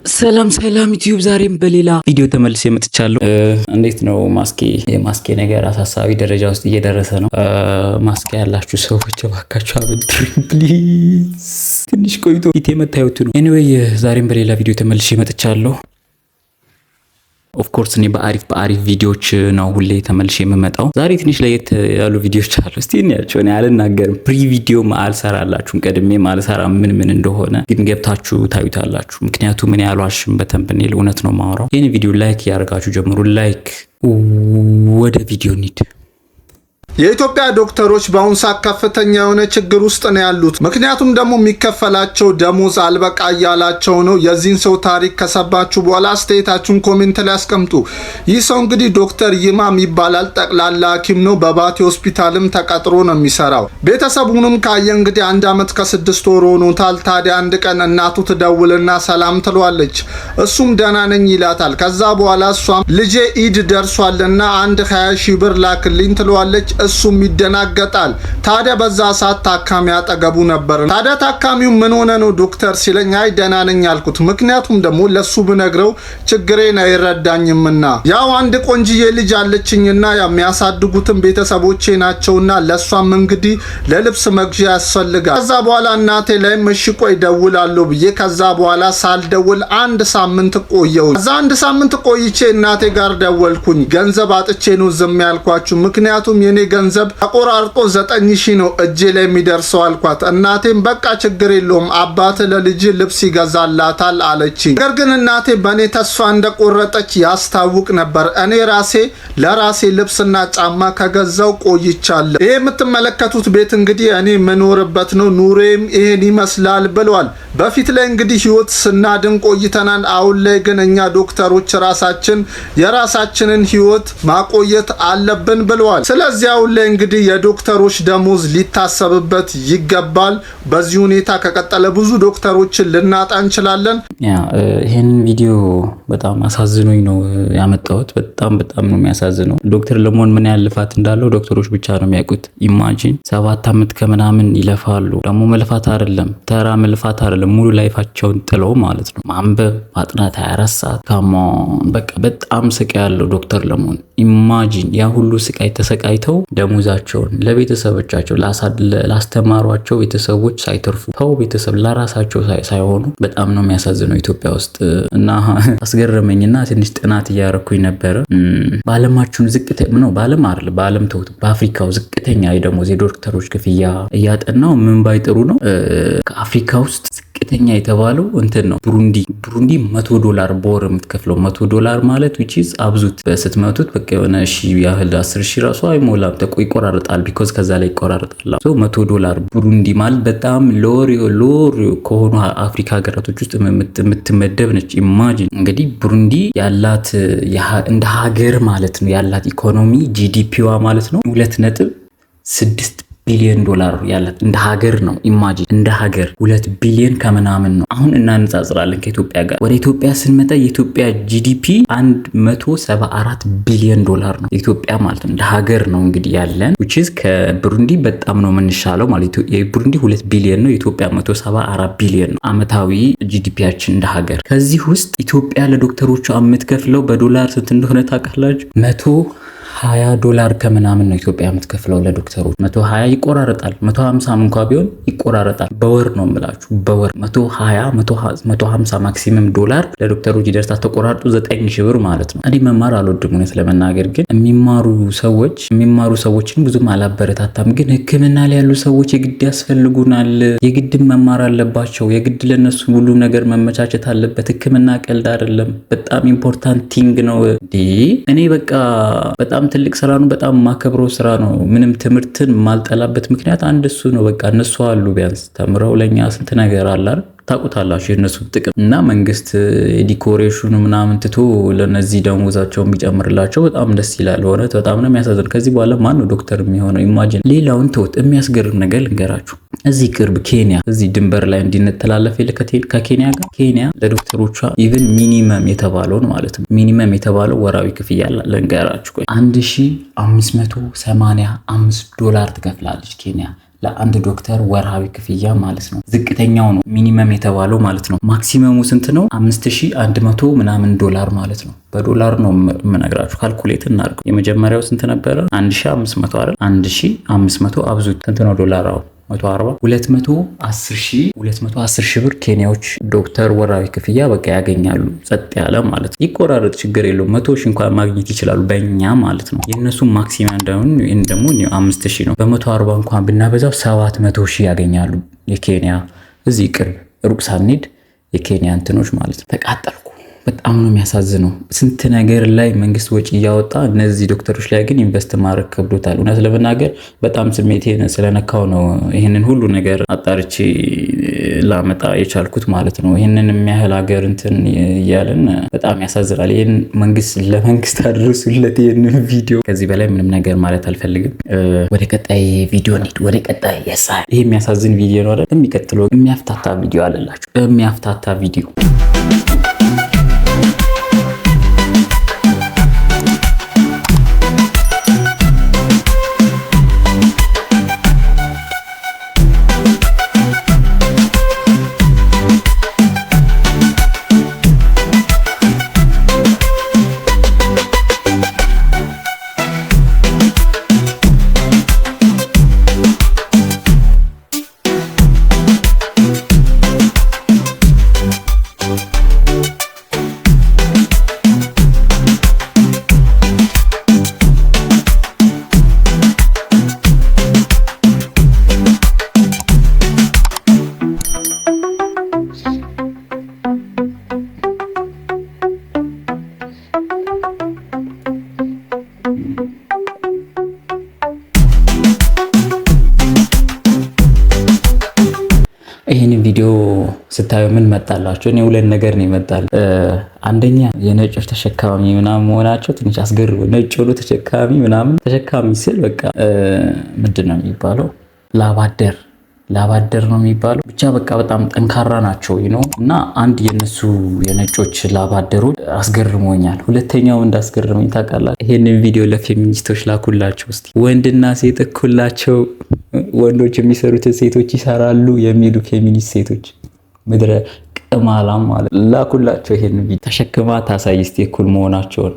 ሰላም ዩቲዩብ ዛሬም በሌላ ቪዲዮ ተመልሼ መጥቻለሁ። እንዴት ነው የማስኬ ነገር አሳሳቢ ደረጃ ውስጥ እየደረሰ ነው። ማስኬ ያላችሁ ሰዎች እባካችሁ አብድሩኝ ፕሊዝ። ትንሽ ቆይቶ ፊቴ መታየቱ ነው። ኤኒዌይ ዛሬም በሌላ ቪዲዮ ተመልሼ መጥቻለሁ። ኦፍ ኮርስ እኔ በአሪፍ ቪዲዮዎች ነው ሁሌ ተመልሼ የምመጣው። ዛሬ ትንሽ ለየት ያሉ ቪዲዮዎች አሉ። እስቲ እንያቸው። እኔ አልናገርም፣ ፕሪ ቪዲዮ አልሰራላችሁም። ቀድሜ ማልሰራ ምን እንደሆነ ግን ገብታችሁ ታዩታላችሁ። ምክንያቱም እኔ ያሏሽም በተንብኔል እውነት ነው ማወራው። ይሄን ቪዲዮ ላይክ ያደርጋችሁ ጀምሩ። ላይክ ወደ ቪዲዮ ኒድ። የኢትዮጵያ ዶክተሮች በአሁኑ ሰዓት ከፍተኛ የሆነ ችግር ውስጥ ነው ያሉት። ምክንያቱም ደግሞ የሚከፈላቸው ደሞዝ አልበቃ እያላቸው ነው። የዚህን ሰው ታሪክ ከሰባችሁ በኋላ አስተያየታችሁን ኮሜንት ላይ አስቀምጡ። ይህ ሰው እንግዲህ ዶክተር ይማም ይባላል። ጠቅላላ ሐኪም ነው። በባቲ ሆስፒታልም ተቀጥሮ ነው የሚሰራው። ቤተሰቡንም ካየ እንግዲህ 1 ዓመት ከ6 ወር ሆኖታል። ታዲያ አንድ ቀን እናቱ ትደውልና ሰላም ትሏለች። እሱም ደህና ነኝ ይላታል። ከዛ በኋላ እሷም ልጄ ኢድ ደርሷልና 20 ሺህ ብር ላክልኝ ትሏለች። እሱም ይደናገጣል። ታዲያ በዛ ሰዓት ታካሚ አጠገቡ ነበር። ታዲያ ታካሚው ምን ሆነ ነው ዶክተር ሲለኝ አይ ደህና ነኝ አልኩት። ምክንያቱም ደግሞ ለሱ ብነግረው ችግሬን አይረዳኝምና ያው አንድ ቆንጅዬ ልጅ አለችኝና የሚያሳድጉትን ቤተሰቦቼ ናቸውና ለሷም እንግዲህ ለልብስ መግዣ ያስፈልጋል። ከዛ በኋላ እናቴ ላይ እሺ ቆይ እደውላለሁ ብዬ ከዛ በኋላ ሳልደውል 1 ሳምንት ቆየሁ። ከዛ 1 ሳምንት ቆይቼ እናቴ ጋር ደወልኩኝ። ገንዘብ አጥቼ ነው ዝም ያልኳችሁ፣ ምክንያቱም የኔ ገንዘብ ተቆራርጦ 9000 ነው እጄ ላይ የሚደርሰው አልኳት። እናቴም በቃ ችግር የለውም አባት ለልጅ ልብስ ይገዛላታል አለችኝ። ነገር ግን እናቴ በእኔ ተስፋ እንደቆረጠች ያስታውቅ ነበር። እኔ ለራሴ ልብስና ጫማ ከገዛው ቆይቻለሁ። ይሄ የምትመለከቱት ቤት እንግዲህ እኔ መኖርበት ነው። ኑሬም ይሄን ይመስላል ብለዋል። በፊት ላይ እንግዲህ ህይወት ስናድን ቆይተናል። አሁን ላይ ግን እኛ ዶክተሮች የራሳችንን ህይወት ማቆየት አለብን ብለዋል። ስለዚህ አሁን ላይ እንግዲህ የዶክተሮች ደሞዝ ሊታሰብበት ይገባል። በዚህ ሁኔታ ከቀጠለ ብዙ ዶክተሮችን ልናጣ እንችላለን። ይሄንን ቪዲዮ በጣም አሳዝኖኝ ነው ያመጣሁት። በጣም ነው የሚያሳዝነው። ዶክተር ለመሆን ምን ያህል ልፋት እንዳለው ዶክተሮች ብቻ ነው የሚያውቁት። ኢማጂን 7 ዓመት ከምናምን ይለፋሉ። ደግሞ መልፋት አይደለም፣ ተራ መልፋት አይደለም፣ ሙሉ ላይፋቸውን ጥለው ማለት ነው። ማንበብ፣ ማጥናት 24 ሰዓት ካሞን በቃ በጣም ስቃይ ያለው ዶክተር ለመሆን ኢማጂን ያ ሁሉ ስቃይ ተሰቃይተው ደሞዛቸውን ለቤተሰቦቻቸው ላስተማሯቸው ቤተሰቦች ሳይተርፉ ተው ቤተሰብ ለራሳቸው ሳይሆኑ በጣም ነው የሚያሳዝነው ኢትዮጵያ ውስጥ። እና አስገረመኝና ትንሽ ጥናት እያረኩኝ ነበረ። በዓለማችን በዓለም ተውት፣ በአፍሪካው ዝቅተኛ የደሞዝ የዶክተሮች ክፍያ እያጠናው ምን ባይጥሩ ነው ከአፍሪካ ውስጥ ዝቅተኛ የተባለው እንትን ነው ቡሩንዲ $100 በወር የምትከፍለው $100 ማለት which is አብዙት በስትመቱት በቃ የሆነ ሺህ ያህል 10,000 ራሱ አይሞላም። ይቆራረጣል ቢኮዝ ከዛ ላይ ይቆራረጣል። ሶ $100 ቡሩንዲ ማለት በጣም ሎር ከሆኑ አፍሪካ ሀገራቶች ውስጥ የምትመደብ ነች። ኢማጂን እንግዲህ ቡሩንዲ ያላት እንደ ሀገር ማለት ነው ያላት ኢኮኖሚ ጂዲፒዋ ማለት ነው $2.6 ቢሊዮን ያላት እንደ ሀገር ነው። ኢማጂን እንደ ሀገር 2 ቢሊዮን ከምናምን ነው። አሁን እናነጻጽራለን ከኢትዮጵያ ጋር። ወደ ኢትዮጵያ ስንመጣ የኢትዮጵያ ጂዲፒ $174 ቢሊዮን ነው ኢትዮጵያ ማለት ነው። እንደ ሀገር ነው እንግዲህ ያለን which is ከቡሩንዲ በጣም ነው የምንሻለው ማለት ነው። የቡሩንዲ 2 ቢሊዮን ነው፣ የኢትዮጵያ 174 ቢሊዮን ነው አመታዊ ጂዲፒያችን እንደ ሀገር። ከዚህ ውስጥ ኢትዮጵያ ለዶክተሮቹ የምትከፍለው በዶላር ስንት እንደሆነ ታውቃላችሁ? $120 ከምናምን ነው ኢትዮጵያ የምትከፍለው ለዶክተሮች። 120 ይቆራረጣል፣ 150 እንኳን ቢሆን ይቆራረጣል። በወር ነው የምላችሁ፣ በወር 150 ማክሲመም ዶላር ለዶክተሮች ይደርሳል። ተቆራርጦ 9000 ብር ማለት ነው። እኔ መማር አልወድም እውነት ለመናገር፣ ግን የሚማሩ ሰዎችን ብዙም አላበረታታም። ግን ሕክምና ላይ ያሉ ሰዎች የግድ ያስፈልጉናል፣ የግድ መማር አለባቸው፣ የግድ ለነሱ ሁሉ ነገር መመቻቸት አለበት። ሕክምና ቀልድ አይደለም፣ በጣም ኢምፖርታንት ቲንግ ነው። እኔ በጣም ትልቅ ስራ ነው። በጣም ማከብረው ስራ ነው። ምንም ትምህርትን ማልጠላበት ምክንያት አንድ እሱ ነው። በቃ እነሱ አሉ ቢያንስ ተምረው ለኛ ስንት ነገር አለ ታውቁታላችሁ የነሱ ጥቅም። እና መንግስት ዲኮሬሽኑ ምናምን ትቶ ለነዚህ ደሞዛቸውን ቢጨምርላቸው በጣም ደስ ይላል። ሆነት በጣም ነው የሚያሳዝን። ከዚህ በኋላ ማን ነው ዶክተር የሚሆነው? ኢማጂን። ሌላውን ተውት፣ የሚያስገርም ነገር ልንገራችሁ። እዚህ ቅርብ ኬንያ እዚህ ድንበር ላይ እንዲነተላለፍ ከኬንያ ጋር ኬንያ ለዶክተሮቿ ኢቭን ሚኒመም የተባለውን ማለት ነው ሚኒመም የተባለው ወራዊ ክፍያ ልንገራችሁ። $1585 ትከፍላለች ኬንያ ለአንድ ዶክተር ወርሃዊ ክፍያ ማለት ነው። ዝቅተኛው ነው ሚኒመም የተባለው ማለት ነው። ማክሲመሙ ስንት ነው? 5100 ምናምን ዶላር ማለት ነው። በዶላር ነው የምነግራችሁ። ካልኩሌት እናድርገው። የመጀመሪያው ስንት ነበረ? 1500 አይደል? 1500 አብዙት ስንት ነው ዶላር? 140 210 ሺህ ብር ኬንያዎች ዶክተር ወራዊ ክፍያ በቃ ያገኛሉ። ጸጥ ያለ ማለት ነው። ይቆራረጥ ችግር የለውም። 100 ሺህ እንኳን ማግኘት ይችላሉ በእኛ ማለት ነው። የእነሱ ማክሲማም ደግሞ 5000 ነው። በ140 እንኳን ብናበዛው 700 ሺህ ያገኛሉ የኬንያ እዚህ ቅርብ ሩቅ ሳንሄድ የኬንያ እንትኖች ማለት ነው። ተቃጠልኩ። በጣም ነው የሚያሳዝነው። ስንት ነገር ላይ መንግስት ወጪ እያወጣ እነዚህ ዶክተሮች ላይ ግን ኢንቨስት ማድረግ ከብዶታል። እውነት ለመናገር በጣም ስሜቴን ስለነካው ነው ይህንን ሁሉ ነገር አጣርቼ ላመጣ የቻልኩት ማለት ነው። ይህንን የሚያህል ሀገር እንትን እያለን በጣም ያሳዝናል። ይህን ለመንግስት አድርሱለት ይህንን ቪዲዮ። ከዚህ በላይ ምንም ነገር ማለት አልፈልግም። ወደ ቀጣይ ቪዲዮ እንሂድ። ወደ ቀጣይ ይሄ የሚያሳዝን ቪዲዮ ነው አይደል? የሚቀጥለው የሚያፍታታ ቪዲዮ አለላችሁ። የሚያፍታታ ቪዲዮ ይህንን ቪዲዮ ስታዩ ምን መጣላችሁ? እኔ ሁለት ነገር ነው ይመጣል። አንደኛ የነጮች ተሸካሚ ምናምን መሆናቸው ትንሽ አስገርሞ፣ ነጭ ሆኖ ተሸካሚ ምናምን። ተሸካሚ ስል በቃ ምንድን ነው የሚባለው? ላባደር ነው የሚባለው። ብቻ በቃ በጣም ጠንካራ ናቸው እና አንድ የነሱ የነጮች ላባደሮች አስገርሞኛል። ሁለተኛው እንዳስገርመኝ ታውቃላችሁ? ይሄንን ቪዲዮ ለፌሚኒስቶች ላኩላቸው እስቲ። ወንድና ሴት እኩላቸው፣ ወንዶች የሚሰሩትን ሴቶች ይሰራሉ የሚሉ ፌሚኒስት ሴቶች ምድረ ቅማላም ማለት ላኩላቸው። ይሄን ቪዲዮ ተሸክማ ታሳይ እስቲ እኩል መሆናቸውን።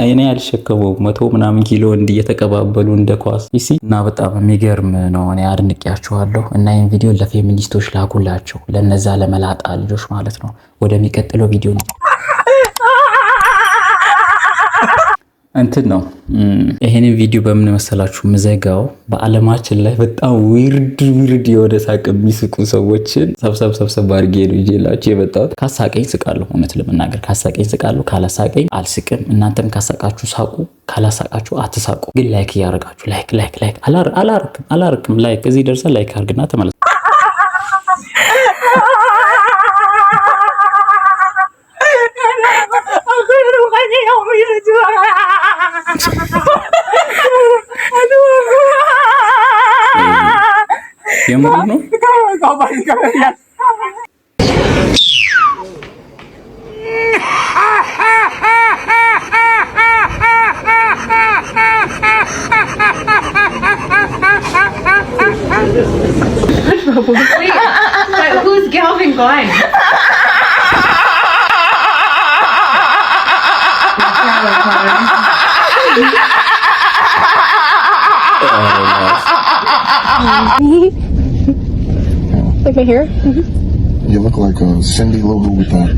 እኔ ያልሸከመው 100 ምናምን ኪሎ እየተቀባበሉ እንደ ኳስ ይሲ እና በጣም የሚገርም ነው። እኔ አድንቄያቸዋለሁ። እና ይሄን ቪዲዮ ለፌሚኒስቶች ላኩላቸው፣ ለነዛ ለመላጣ ልጆች ማለት ነው። ወደሚቀጥለው ቪዲዮ ነው እንትን ነው። ይሄንን ቪዲዮ በምን መሰላችሁ ምዘጋው? በአለማችን ላይ በጣም ዊርድ የሆነ ሳቅ የሚስቁ ሰዎችን ሰብሰብ አድርጌ ነው ይዤላችሁ የመጣሁት። ካሳቀኝ ስቃለሁ፣ እውነት ለመናገር ካሳቀኝ ስቃለሁ፣ ካላሳቀኝ አልስቅም። እናንተም ካሳቃችሁ ሳቁ፣ ካላሳቃችሁ አትሳቁ። ግን ላይክ እያደረጋችሁ ላይክ አላርክም ላይክ እዚህ ደርሰን ላይክ አድርግና ተመለስ። የምር ነው። Wait, who's Galvin going? Like my hair? You look like a Cindy Lou Louboutin.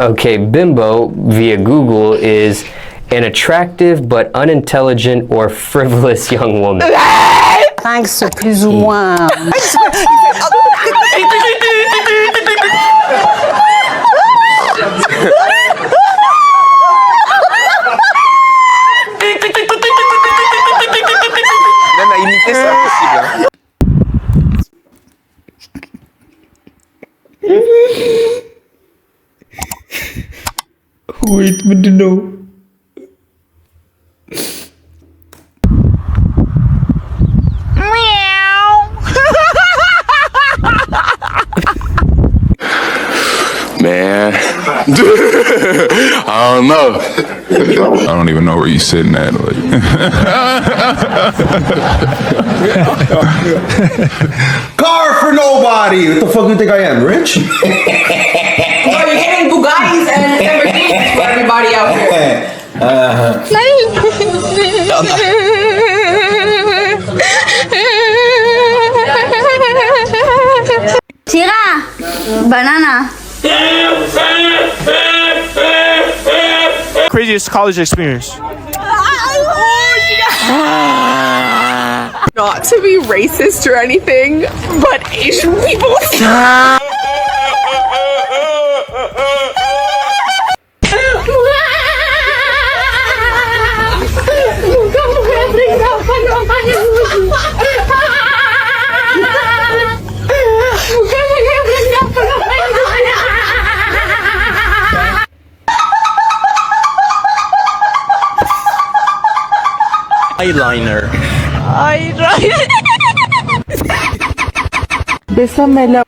Okay, bimbo via Google is an attractive but unintelligent or frivolous young woman. Thanks, plus ou moins. Même à imiter, c'est impossible. Wait, ምንድን ነው? Man. I don't know. I don't even know where you sitting at. Like. Car for nobody. What the fuck do you think I am, rich? Bro, you're getting Bugattis and Lamborghinis for everybody out here. Tira, banana. Craziest college experience. Not to be racist or anything, but Asian people. Eyeliner. Bésamela.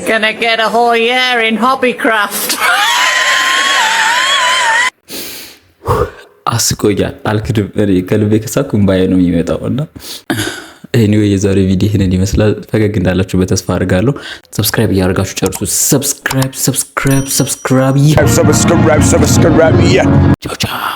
Gonna get a whole year in hobbycraft. አስቆያል አልክድም። ከልቤ ከሳኩ እምባዬ ነው የሚመጣው እና ኤኒዌይ የዛሬ ቪዲዮ ይሄንን ይመስላል። ፈገግ እንዳላችሁ በተስፋ አድርጋለሁ። ሰብስክራይብ እያደረጋችሁ ጨርሱ። ሰብስክራይብ ቻው ቻው።